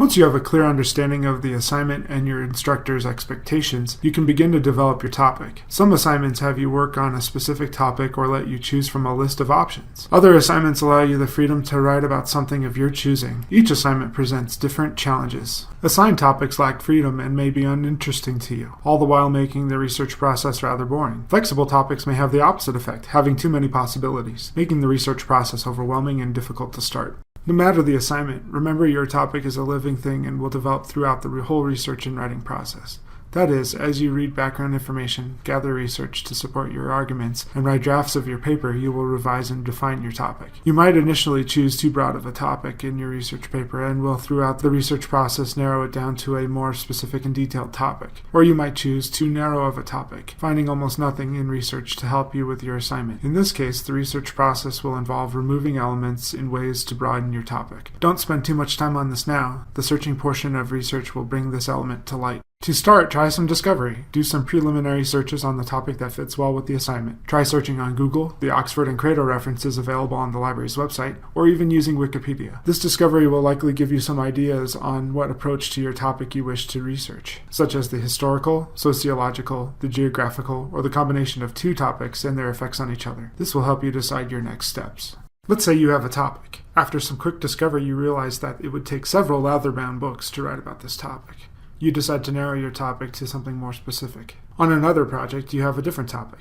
Once you have a clear understanding of the assignment and your instructor's expectations, you can begin to develop your topic. Some assignments have you work on a specific topic or let you choose from a list of options. Other assignments allow you the freedom to write about something of your choosing. Each assignment presents different challenges. Assigned topics lack freedom and may be uninteresting to you, all the while making the research process rather boring. Flexible topics may have the opposite effect, having too many possibilities, making the research process overwhelming and difficult to start. No matter the assignment, remember your topic is a living thing and will develop throughout the whole research and writing process. That is, as you read background information, gather research to support your arguments, and write drafts of your paper, you will revise and define your topic. You might initially choose too broad of a topic in your research paper and will throughout the research process narrow it down to a more specific and detailed topic. Or you might choose too narrow of a topic, finding almost nothing in research to help you with your assignment. In this case, the research process will involve removing elements in ways to broaden your topic. Don't spend too much time on this now. The searching portion of research will bring this element to light. To start, try some discovery. Do some preliminary searches on the topic that fits well with the assignment. Try searching on Google, the Oxford and Cradle references available on the library's website, or even using Wikipedia. This discovery will likely give you some ideas on what approach to your topic you wish to research, such as the historical, sociological, the geographical, or the combination of two topics and their effects on each other. This will help you decide your next steps. Let's say you have a topic. After some quick discovery, you realize that it would take several leather-bound books to write about this topic. You decide to narrow your topic to something more specific. On another project, you have a different topic.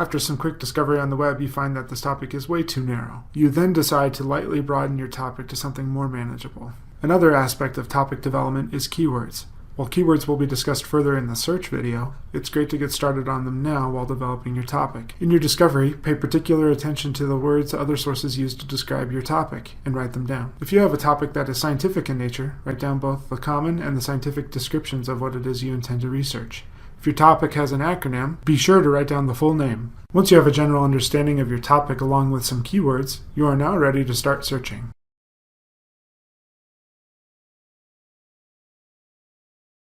After some quick discovery on the web, you find that this topic is way too narrow. You then decide to lightly broaden your topic to something more manageable. Another aspect of topic development is keywords. While keywords will be discussed further in the search video, it's great to get started on them now while developing your topic. In your discovery, pay particular attention to the words other sources use to describe your topic, and write them down. If you have a topic that is scientific in nature, write down both the common and the scientific descriptions of what it is you intend to research. If your topic has an acronym, be sure to write down the full name. Once you have a general understanding of your topic along with some keywords, you are now ready to start searching.